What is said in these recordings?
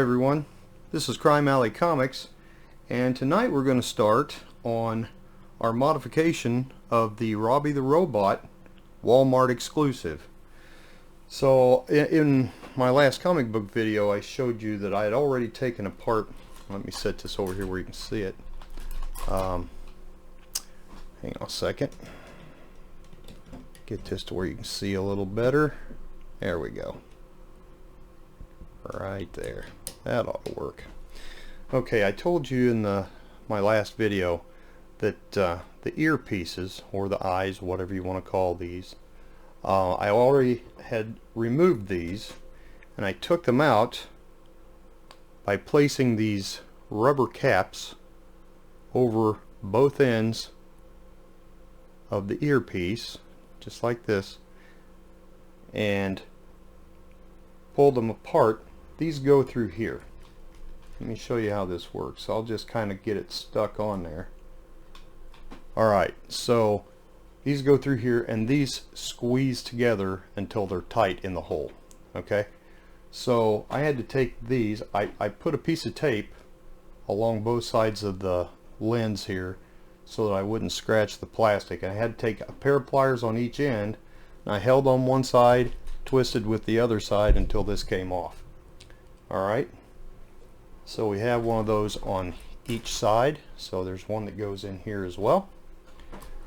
Hello everyone, this is Crime Alley Comics, and tonight we're going to start on our modification of the Robby the Robot Walmart exclusive. So in my last comic book video I showed you that I had already taken apart, let me set this over here where you can see it. Hang on a second, get this to where you can see a little better. There we go. Right there. That ought to work. Okay, I told you in my last video that the earpieces, or the eyes, whatever you want to call these, I already had removed these, and I took them out by placing these rubber caps over both ends of the earpiece, just like this, and pulled them apart. These go through here. Let me show you how this works. I'll just kind of get it stuck on there. Alright, so these go through here and these squeeze together until they're tight in the hole. Okay, so I had to take these, I put a piece of tape along both sides of the lens here so that I wouldn't scratch the plastic. I had to take a pair of pliers on each end, and I held on one side, twisted with the other side until this came off. Alright, so we have one of those on each side, so there's one that goes in here as well.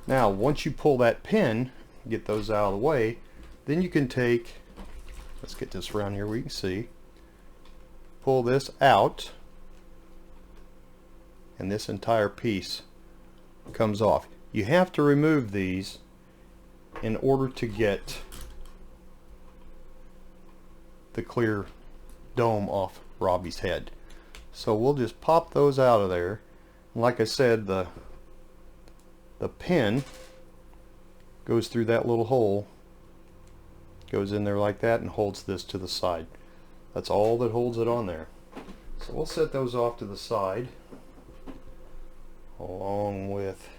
Now once you pull that pin, get those out of the way, then you can take, let's get this around here where you can see, pull this out, and this entire piece comes off. You have to remove these in order to get the clear dome off Robby's head. So we'll just pop those out of there. And like I said, the pin goes through that little hole, goes in there like that, and holds this to the side. That's all that holds it on there. So we'll set those off to the side along with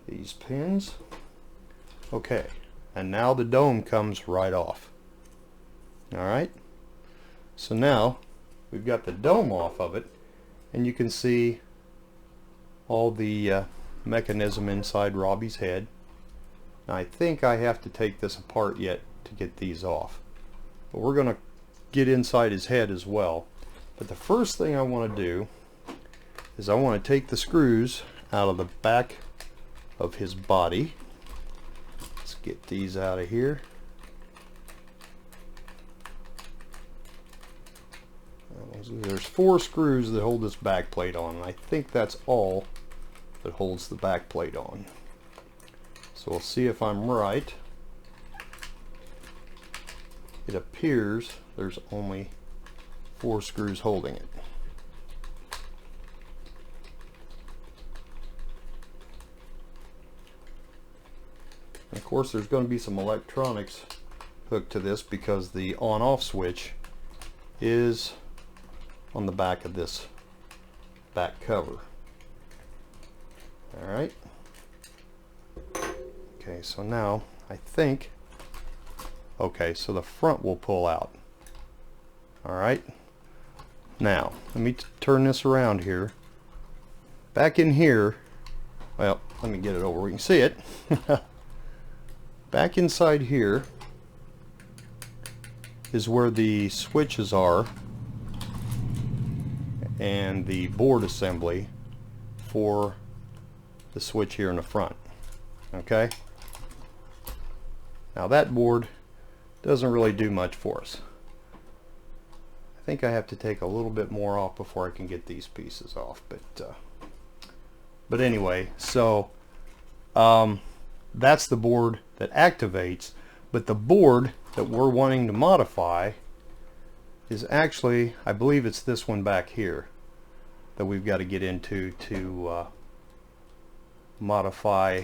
these pins. Okay, and now the dome comes right off. Alright, so now we've got the dome off of it, and you can see all the mechanism inside Robby's head. Now I think I have to take this apart yet to get these off, but we're going to get inside his head as well. But the first thing I want to do is I want to take the screws out of the back of his body. Let's get these out of here. There's 4 screws that hold this back plate on, and I think that's all that holds the back plate on. So we'll see if I'm right. It appears there's only 4 screws holding it. And of course there's going to be some electronics hooked to this because the on-off switch is on the back of this back cover. Alright. Okay, so now I think, okay, so the front will pull out. Alright. Now, let me turn this around here. Back in here, well, let me get it over where you can see it. Back inside here is where the switches are and the board assembly for the switch here in the front. Okay, now that board doesn't really do much for us. I think I have to take a little bit more off before I can get these pieces off, but anyway, so that's the board that activates, but the board that we're wanting to modify is actually, I believe it's this one back here that we've got to get into to modify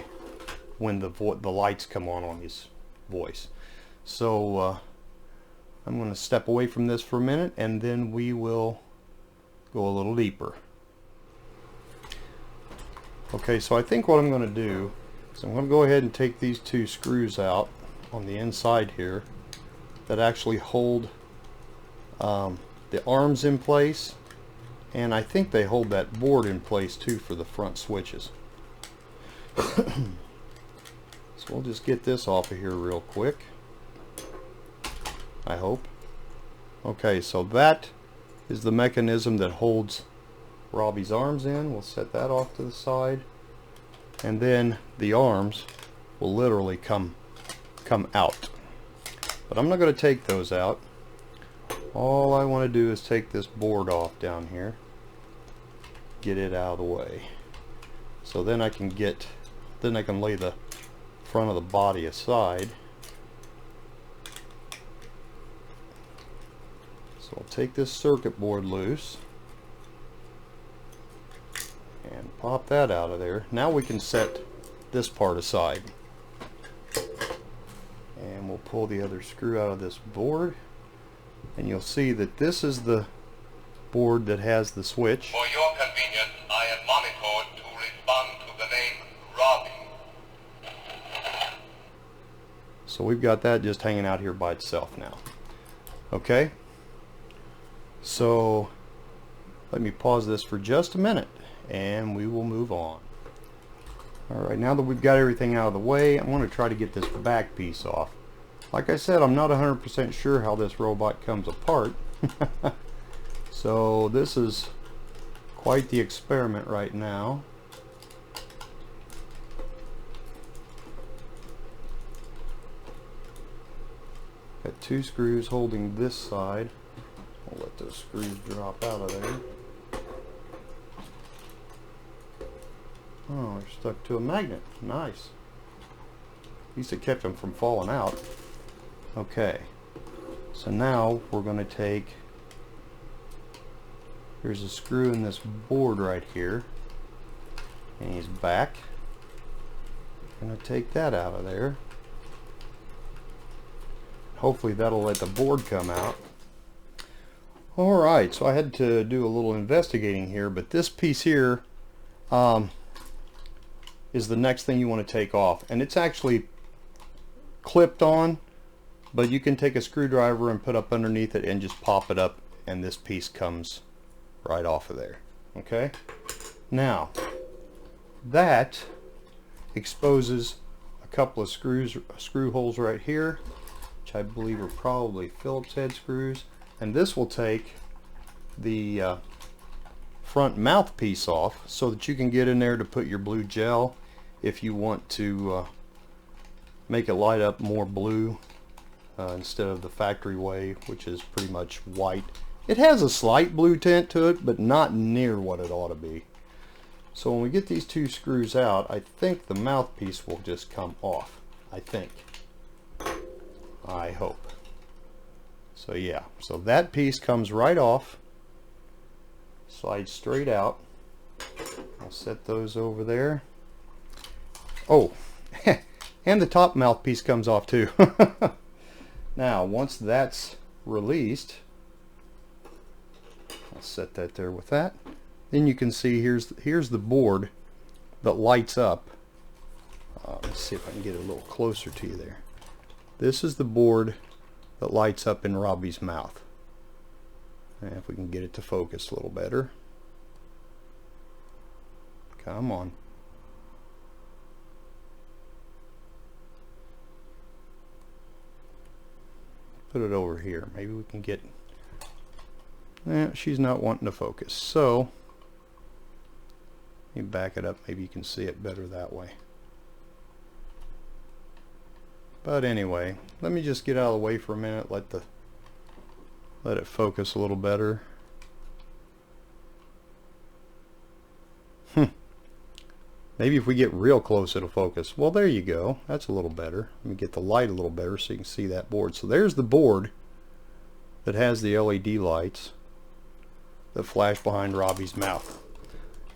when the lights come on his voice. So I'm going to step away from this for a minute, and then we will go a little deeper. Okay, so I think what I'm going to do is I'm going to go ahead and take these 2 screws out on the inside here that actually hold the arms in place, and I think they hold that board in place too for the front switches. So we'll just get this off of here real quick, I hope. Okay, so that is the mechanism that holds Robby's arms in. We'll set that off to the side, and then the arms will literally come out. But I'm not going to take those out. All I want to do is take this board off down here, get it out of the way, so then I can lay the front of the body aside. So I'll take this circuit board loose and pop that out of there. Now we can set this part aside, and we'll pull the other screw out of this board, and you'll see that this is the board that has the switch. For your convenience, I am monitored to respond to the name Robby. So we've got that just hanging out here by itself now. Okay, so let me pause this for just a minute and we will move on. Alright, now that we've got everything out of the way, I want to try to get this back piece off. Like I said, I'm not 100% sure how this robot comes apart. So this is quite the experiment right now. Got two screws holding this side. I'll let those screws drop out of there. Oh, they're stuck to a magnet. Nice. At least it kept them from falling out. Okay, so now we're going to take, there's a screw in this board right here, and he's back. I'm going to take that out of there. Hopefully that'll let the board come out. Alright, so I had to do a little investigating here, but this piece here is the next thing you want to take off, and it's actually clipped on, but you can take a screwdriver and put up underneath it and just pop it up, and this piece comes right off of there. Okay, now that exposes a couple of screw holes right here, which I believe are probably Phillips head screws, and this will take the front mouthpiece off so that you can get in there to put your blue gel if you want to make it light up more blue instead of the factory way, which is pretty much white. It has a slight blue tint to it, but not near what it ought to be. So when we get these two screws out, I think the mouthpiece will just come off. I think. I hope. So yeah, so that piece comes right off, slides straight out. I'll set those over there. Oh, and the top mouthpiece comes off too. Now once that's released, I'll set that there with that. Then you can see here's the board that lights up. Let's see if I can get it a little closer to you there. This is the board that lights up in Robby's mouth. And if we can get it to focus a little better. Come on. Put it over here. Maybe we can get... she's not wanting to focus. So, let me back it up. Maybe you can see it better that way. But anyway, let me just get out of the way for a minute, let it focus a little better. Maybe if we get real close it'll focus. Well, there you go. That's a little better. Let me get the light a little better so you can see that board. So there's the board that has the LED lights that flash behind Robby's mouth.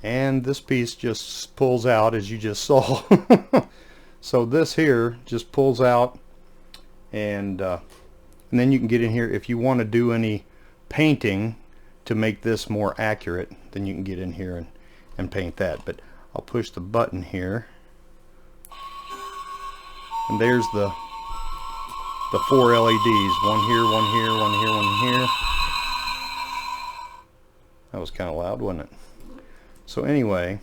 And this piece just pulls out, as you just saw. So this here just pulls out, and then you can get in here if you want to do any painting to make this more accurate. Then you can get in here and paint that. But I'll push the button here, and there's the 4 LEDs. One here, one here, one here, one here. That was kind of loud, wasn't it? So anyway,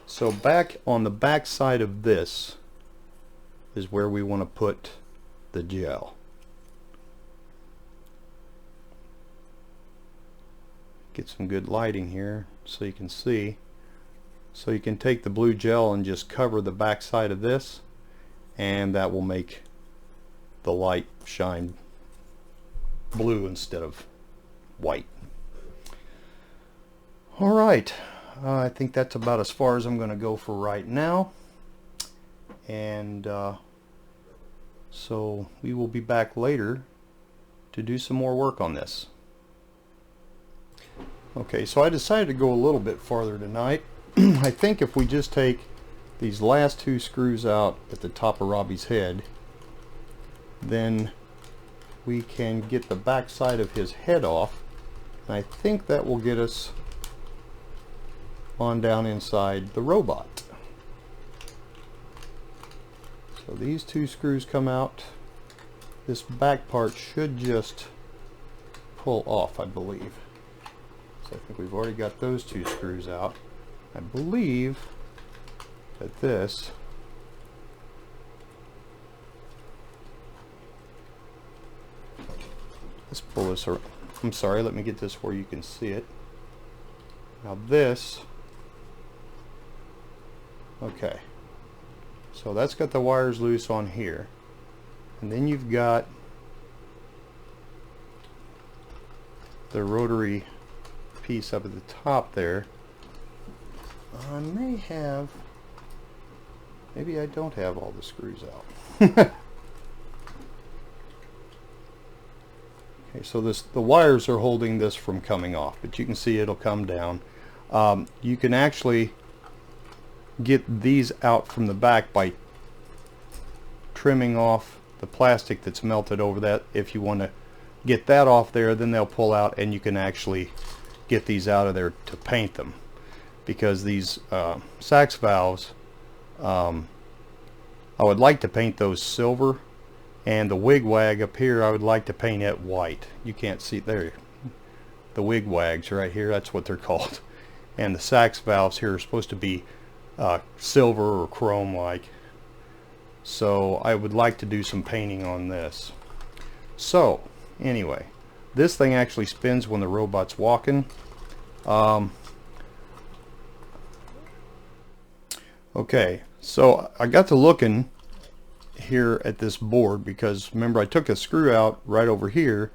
so back on the back side of this is where we want to put the gel. Get some good lighting here so you can see. So you can take the blue gel and just cover the back side of this, and that will make the light shine blue instead of white. Alright, I think that's about as far as I'm going to go for right now, and so we will be back later to do some more work on this. Okay, so I decided to go a little bit farther tonight. I think if we just take these last two screws out at the top of Robby's head, then we can get the back side of his head off, and I think that will get us on down inside the robot. So these two screws come out. This back part should just pull off, I believe. So I think we've already got those two screws out. I believe that this let's pull this around. I'm sorry, let me get this where you can see it. Now this, okay, so that's got the wires loose on here, and then you've got the rotary piece up at the top there. I may have, maybe I don't have all the screws out. Okay, so the wires are holding this from coming off, but you can see it'll come down. You can actually get these out from the back by trimming off the plastic that's melted over that. If you want to get that off there, then they'll pull out and you can actually get these out of there to paint them. Because these sax valves, I would like to paint those silver, and the wig-wag up here I would like to paint it white. You can't see there, the wig-wags right here, that's what they're called, and the sax valves here are supposed to be silver or chrome like. So I would like to do some painting on this. So anyway, this thing actually spins when the robot's walking. Okay, so I got to looking here at this board because remember I took a screw out right over here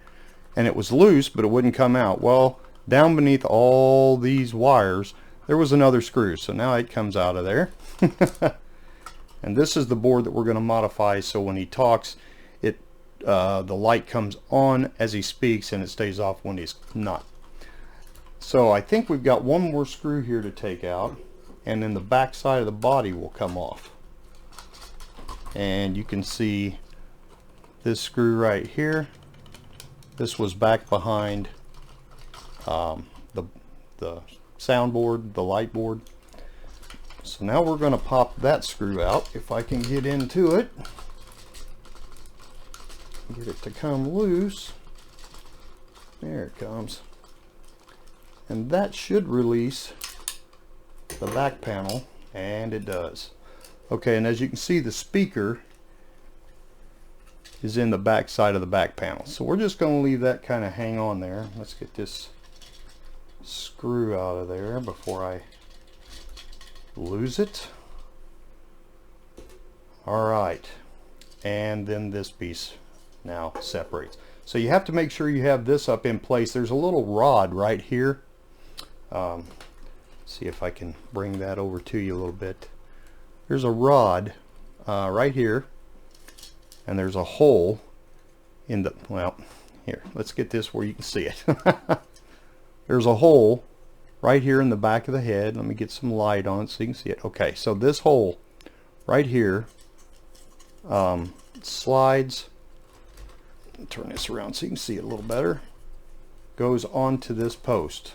and it was loose but it wouldn't come out. Well, down beneath all these wires there was another screw, so now it comes out of there. And this is the board that we're going to modify so when he talks it the light comes on as he speaks and it stays off when he's not. So I think we've got one more screw here to take out, and then the back side of the body will come off. And you can see this screw right here. This was back behind the soundboard, the light board. So now we're going to pop that screw out if I can get into it. Get it to come loose. There it comes. And that should release the back panel, and it does. Okay, and as you can see the speaker is in the back side of the back panel. So we're just going to leave that kind of hang on there. Let's get this screw out of there before I lose it. Alright, and then this piece now separates. So you have to make sure you have this up in place. There's a little rod right here. See if I can bring that over to you a little bit. There's a rod right here, and there's a hole in the, well, here, let's get this where you can see it. There's a hole right here in the back of the head. Let me get some light on it so you can see it. Okay, so this hole right here slides, turn this around so you can see it a little better, goes onto this post,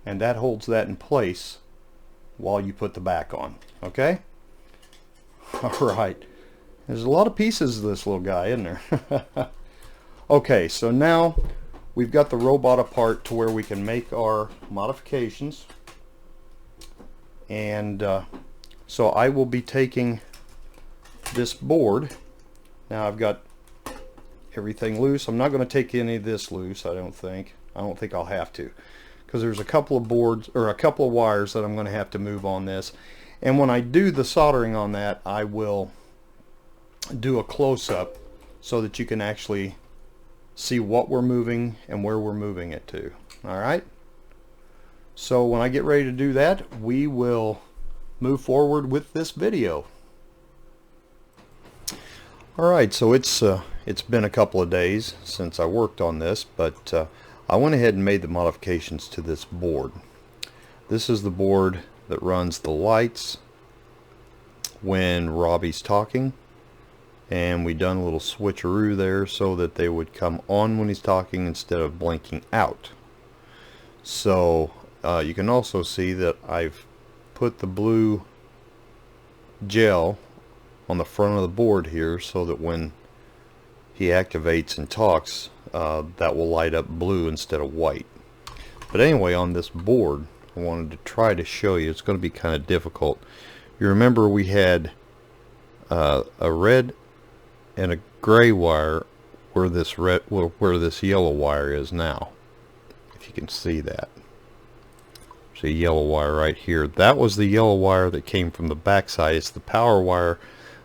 and that holds that in place while you put the back on. Okay? Alright, there's a lot of pieces of this little guy, isn't there? Okay, so now we've got the robot apart to where we can make our modifications. And so I will be taking this board. Now I've got everything loose. I'm not going to take any of this loose, I don't think. I don't think I'll have to, because there's a couple of boards or a couple of wires that I'm going to have to move on this. And when I do the soldering on that, I will do a close-up so that you can actually see what we're moving and where we're moving it to. Alright? So when I get ready to do that, we will move forward with this video. Alright, so it's been a couple of days since I worked on this, but I went ahead and made the modifications to this board. This is the board that runs the lights when Robby's talking, and we done a little switcheroo there so that they would come on when he's talking instead of blinking out. So you can also see that I've put the blue gel on the front of the board here so that when he activates and talks, that will light up blue instead of white. But anyway, on this board, I wanted to try to show you. It's going to be kind of difficult. You remember we had a red and a gray wire where this yellow wire is now. If you can see that. There's a yellow wire right here. That was the yellow wire that came from the back side. It's the power wire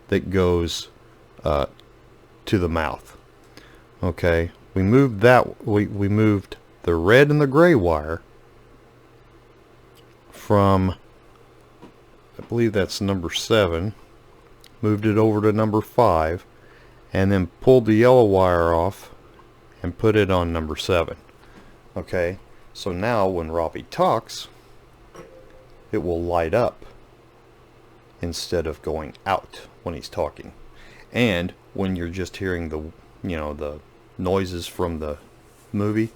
that goes to the mouth. Okay, we moved that. We moved the red and the gray wire from, I believe that's number 7, moved it over to number 5, and then pulled the yellow wire off and put it on number 7. Okay, so now when Robby talks, it will light up instead of going out when he's talking. And when you're just hearing the, the noises from the movie,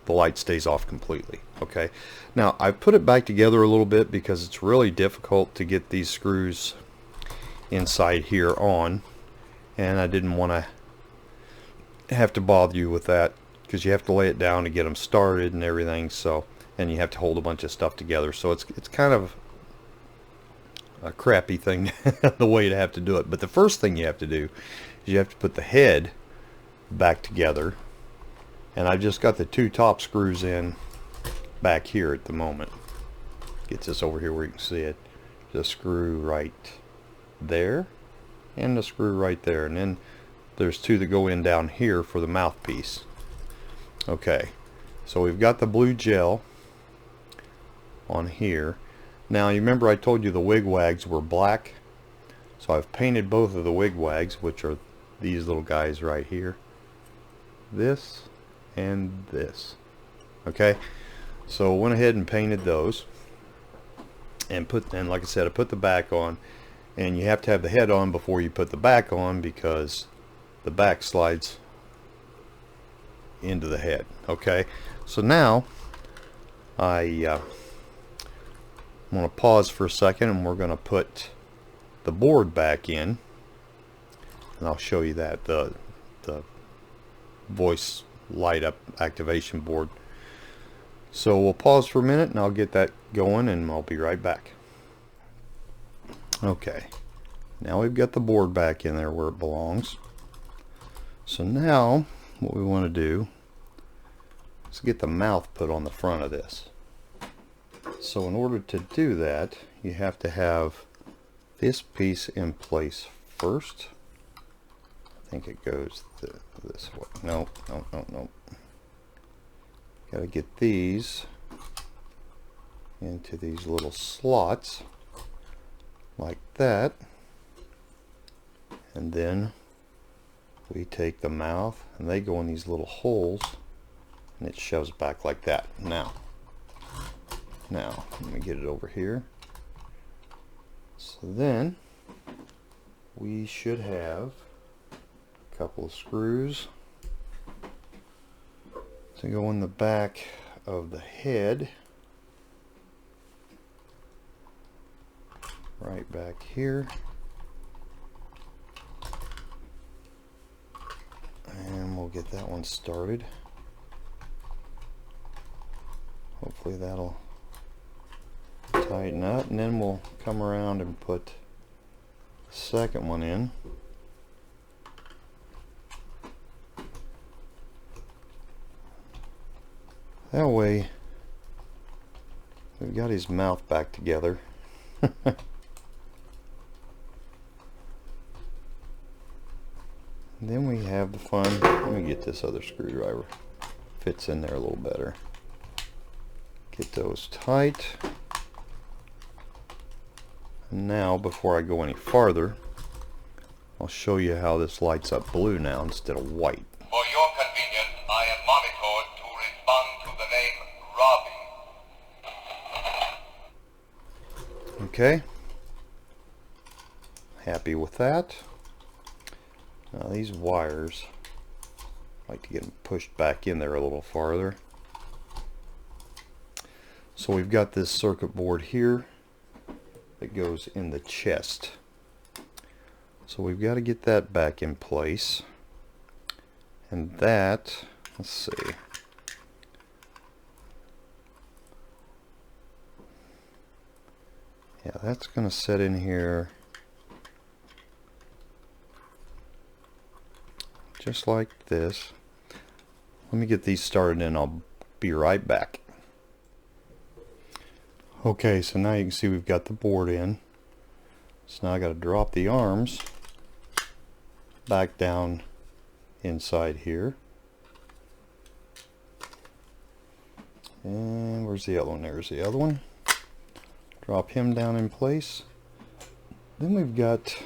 the light stays off completely. Okay, now I put it back together a little bit because it's really difficult to get these screws inside here on, and I didn't want to have to bother you with that, because you have to lay it down to get them started and everything. So, and you have to hold a bunch of stuff together, so it's kind of a crappy thing the way to have to do it. But the first thing you have to do is you have to put the head back together, and I've just got the 2 top screws in back here at the moment. Get this over here where you can see it. The screw right there and the screw right there, and then there's 2 that go in down here for the mouthpiece. Okay, so we've got the blue gel on here. Now you remember I told you the wigwags were black, so I've painted both of the wigwags, which are these little guys right here, this and this. Okay, so went ahead and painted those, and like I said, I put the back on, and you have to have the head on before you put the back on, because the back slides into the head. Okay, so now I'm going to pause for a second, and we're going to put the board back in, and I'll show you that, the voice light up activation board. So we'll pause for a minute and I'll get that going, and I'll be right back. Okay, now we've got the board back in there where it belongs. So now what we want to do is get the mouth put on the front of this. So in order to do that, you have to have this piece in place first. I think it goes this way. No. Got to get these into these little slots like that, and then we take the mouth and they go in these little holes, and it shoves back like that. Now let me get it over here. So then we should have a couple of screws to go in the back of the head, right back here, and we'll get that one started. Hopefully that'll tighten up, and then we'll come around and put the second one in. That way we've got his mouth back together. Then we have the fun. Let me get this other screwdriver. Fits in there a little better. Get those tight. And now, before I go any farther, I'll show you how this lights up blue now instead of white. For your convenience, I am monitored to respond to the name Robby. Okay. Happy with that. Now these wires, I like to get them pushed back in there a little farther. So we've got this circuit board here that goes in the chest. So we've got to get that back in place. And that, let's see. Yeah, that's going to set in here just like this. Let me get these started and I'll be right back. Okay, so now you can see we've got the board in. So now I got to drop the arms back down inside here. And where's the other one? There's the other one. Drop him down in place. Then we've got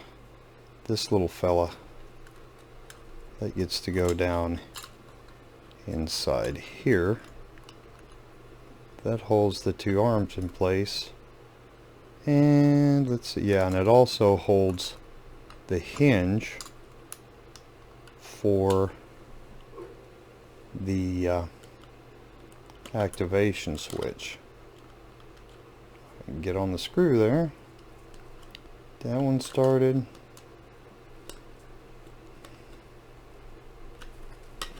this little fella that gets to go down inside here. That holds the two arms in place. And let's see, yeah, and it also holds the hinge for the activation switch. Get on the screw there. That one started.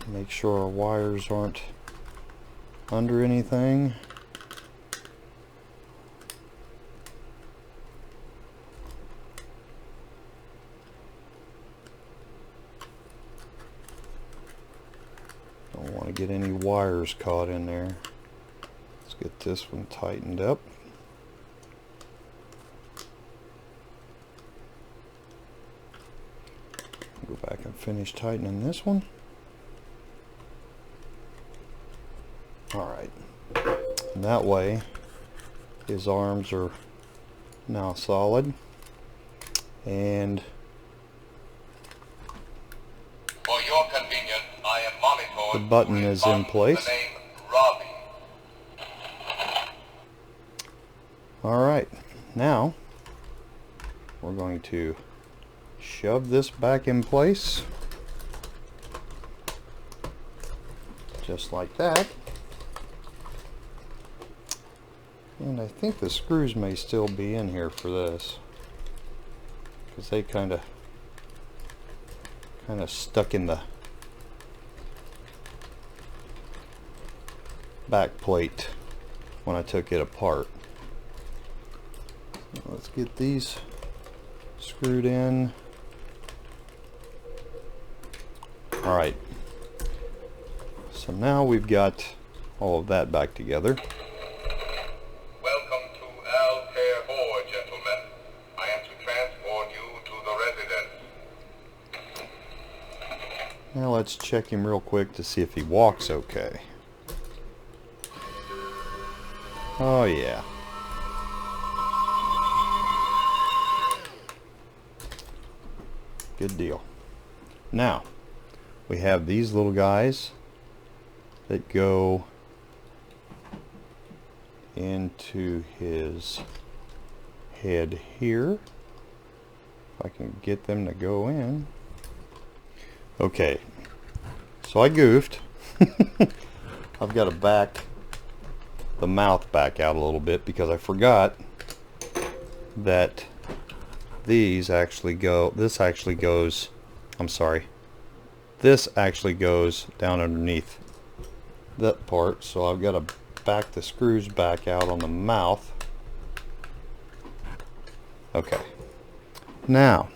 Make sure our wires aren't under anything. Don't want to get any wires caught in there. Let's get this one tightened up. Go back and finish tightening this one. Alright, and that way his arms are now solid, and for your convenience, I am monitored the button is in place. to the name Robby. Alright, now we're going to shove this back in place, just like that. And I think the screws may still be in here for this, because they kind of stuck in the back plate when I took it apart. Let's get these screwed in. Alright, so now we've got all of that back together. Welcome to Altair 4, gentlemen. I am to transport you to the residence. Now let's check him real quick to see if he walks okay. Oh yeah. Good deal. Now, we have these little guys that go into his head here. If I can get them to go in. Okay, so I goofed. I've got to back the mouth back out a little bit because I forgot that these actually go, this actually goes down underneath that part, so I've got to back the screws back out on the mouth. Okay. Now,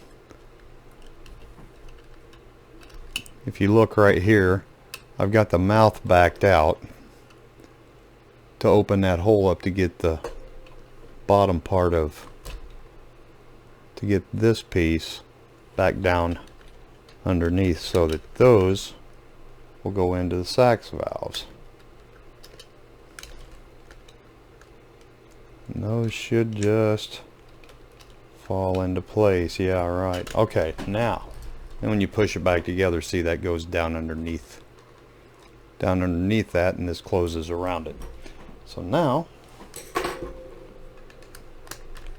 if you look right here, I've got the mouth backed out to open that hole up to get the bottom part of, to get this piece back down underneath so that those will go into the sax valves. And those should just fall into place. Yeah, right. Okay, now, and when you push it back together, see that goes down underneath that, and this closes around it. So now,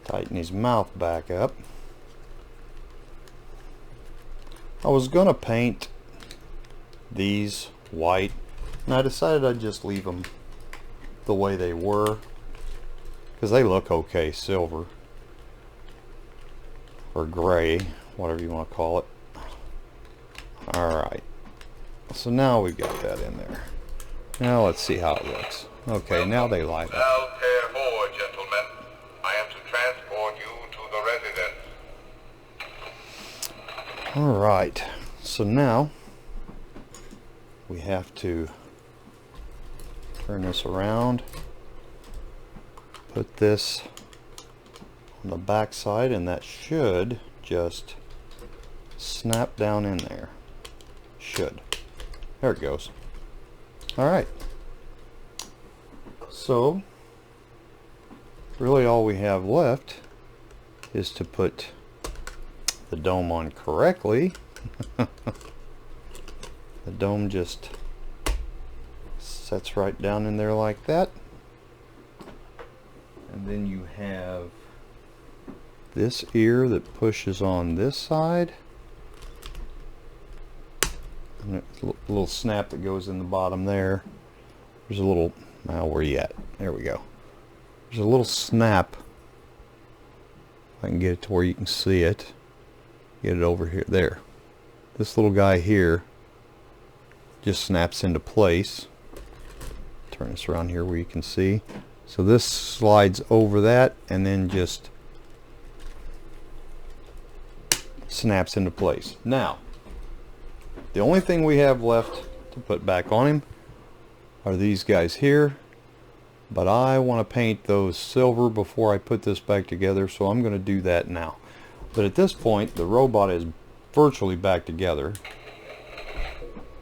tighten his mouth back up. I was gonna paint these white, and I decided I'd just leave them the way they were because they look okay, silver or gray, whatever you want to call it. Alright, so now we've got that in there. Now let's see how it looks. Okay, now they light up. Altair forward, gentlemen. I am to transport you to the residence. Alright, so now we have to turn this around, put this on the back side, and that should just snap down in there. Should. There it goes. Alright. So, really all we have left is to put the dome on correctly. The dome just sets right down in there like that. And then you have this ear that pushes on this side. And a little snap that goes in the bottom there. There's a little, now where you at? There we go. There's a little snap. If I can get it to where you can see it. Get it over here. There. This little guy here just snaps into place. Turn this around here where you can see. So this slides over that and then just snaps into place. Now, the only thing we have left to put back on him are these guys here, but I want to paint those silver before I put this back together, so I'm going to do that now. But at this point, the robot is virtually back together.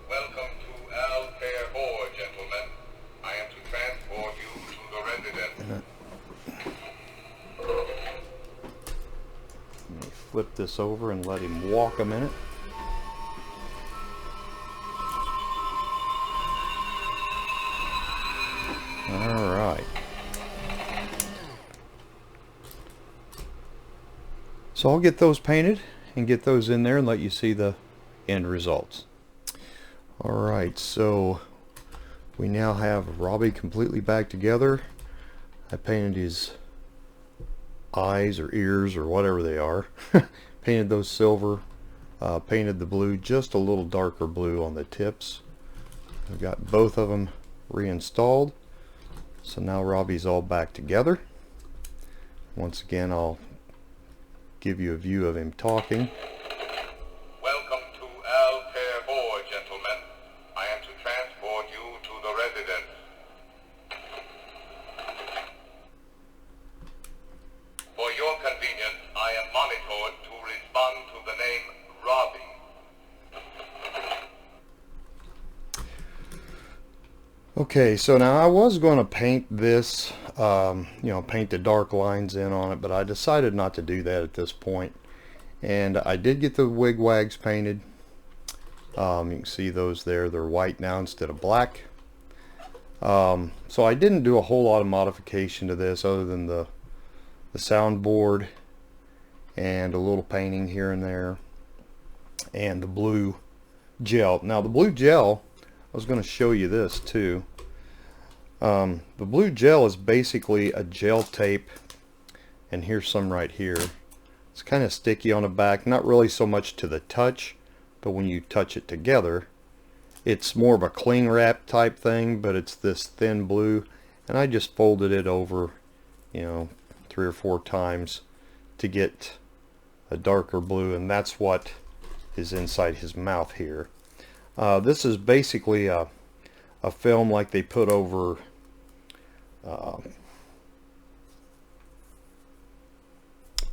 Welcome to Altair forward, gentlemen. I am to transport you to the residence. Let me flip this over and let him walk a minute. Alright. So I'll get those painted and get those in there and let you see the end results. Alright, so we now have Robby completely back together. I painted his eyes or ears or whatever they are. Painted those silver. Painted the blue just a little darker blue on the tips. I've got both of them reinstalled. So now Robby's all back together. Once again, I'll give you a view of him talking. Welcome to Altair forward, gentlemen. I am to transport you to the residence. For your convenience, I am monitored to respond to the name Robby. Okay, so now I was going to paint this, paint the dark lines in on it, but I decided not to do that at this point. And I did get the wigwags painted. You can see those there, they're white now instead of black. So I didn't do a whole lot of modification to this other than the soundboard and a little painting here and there and the blue gel. Now the blue gel, I was going to show you this too. The blue gel is basically a gel tape, and here's some right here. It's kind of sticky on the back, not really so much to the touch, but when you touch it together, it's more of a cling wrap type thing, but it's this thin blue, and I just folded it over, you know, 3 or 4 times to get a darker blue, and that's what is inside his mouth here. This is basically a film like they put over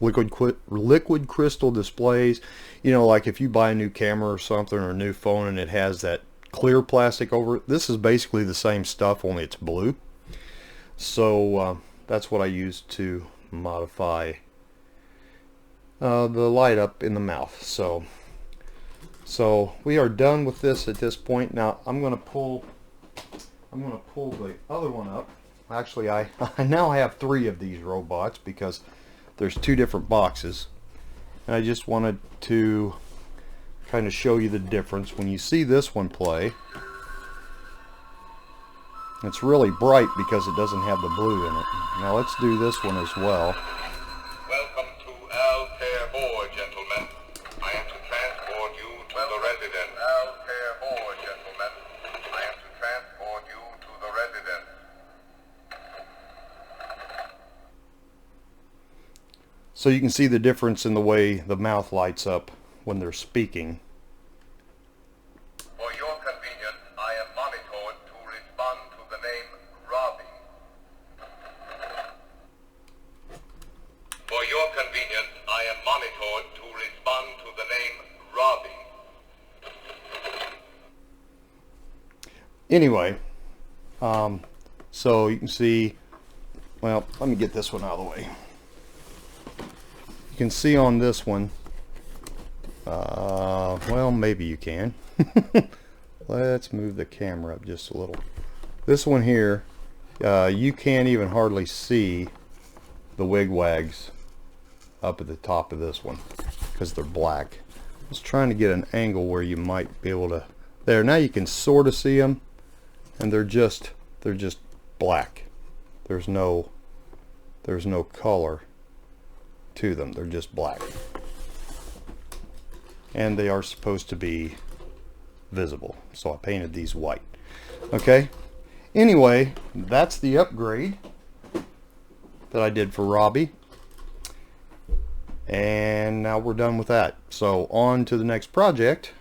liquid crystal displays. You know, like if you buy a new camera or something, or a new phone, and it has that clear plastic over it. This is basically the same stuff, only it's blue. So that's what I used to modify the light up in the mouth. So we are done with this at this point. Now I'm going to pull the other one up. Actually, I now have 3 of these robots because there's 2 different boxes, and I just wanted to kind of show you the difference. When you see this one play, it's really bright because it doesn't have the blue in it. Now let's do this one as well. Welcome to Altair 4, gentlemen. I am to transport you to the residence. Altair 4, gentlemen. I am to transport you to the residence. So you can see the difference in the way the mouth lights up when they're speaking. For your convenience, I am monitored to respond to the name Robby. For your convenience, I am monitored to respond to the name Robby. Anyway, so you can see, well, let me get this one out of the way. You can see on this one, well, maybe you can. Let's move the camera up just a little. This one here, you can't even hardly see the wigwags up at the top of this one because they're black. I was trying to get an angle where you might be able to. There, now you can sort of see them, and they're just black. There's no color to them. They're just black, and they are supposed to be visible, so I painted these white. Okay, anyway, that's the upgrade that I did for Robby, and now we're done with that. So on to the next project,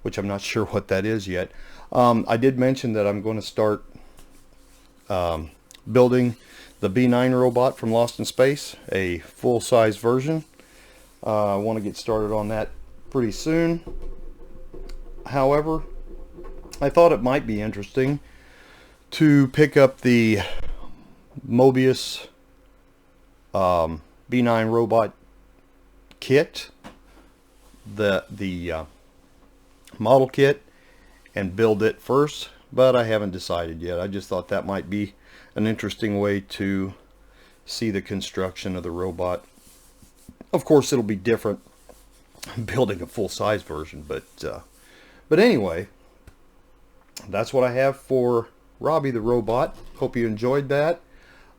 which I'm not sure what that is yet. I did mention that I'm going to start building the B9 robot from Lost in Space, a full-size version. I want to get started on that pretty soon. However, I thought it might be interesting to pick up the Mobius B9 robot kit, the model kit, and build it first, but I haven't decided yet. I just thought that might be an interesting way to see the construction of the robot. Of course, it'll be different building a full-size version, but anyway, that's what I have for Robby the robot. Hope you enjoyed that.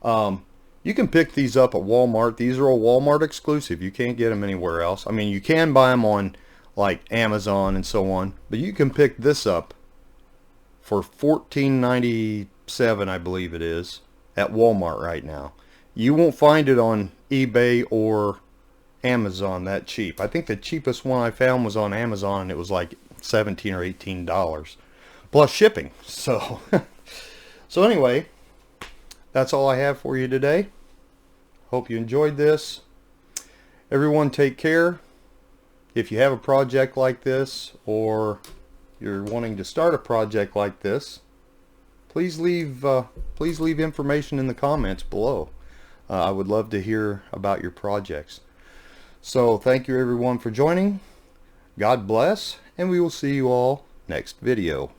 You can pick these up at Walmart. These are all Walmart exclusive. You can't get them anywhere else. I mean, you can buy them on like Amazon and so on, but you can pick this up for $14.97, I believe it is, at Walmart right now. You won't find it on eBay or Amazon that cheap. I think the cheapest one I found was on Amazon, and it was like $17 or $18 plus shipping. So so anyway, that's all I have for you today. Hope you enjoyed this. Everyone take care. If you have a project like this, or you're wanting to start a project like this, please leave information in the comments below. I would love to hear about your projects. So thank you everyone for joining. God bless, and we will see you all next video.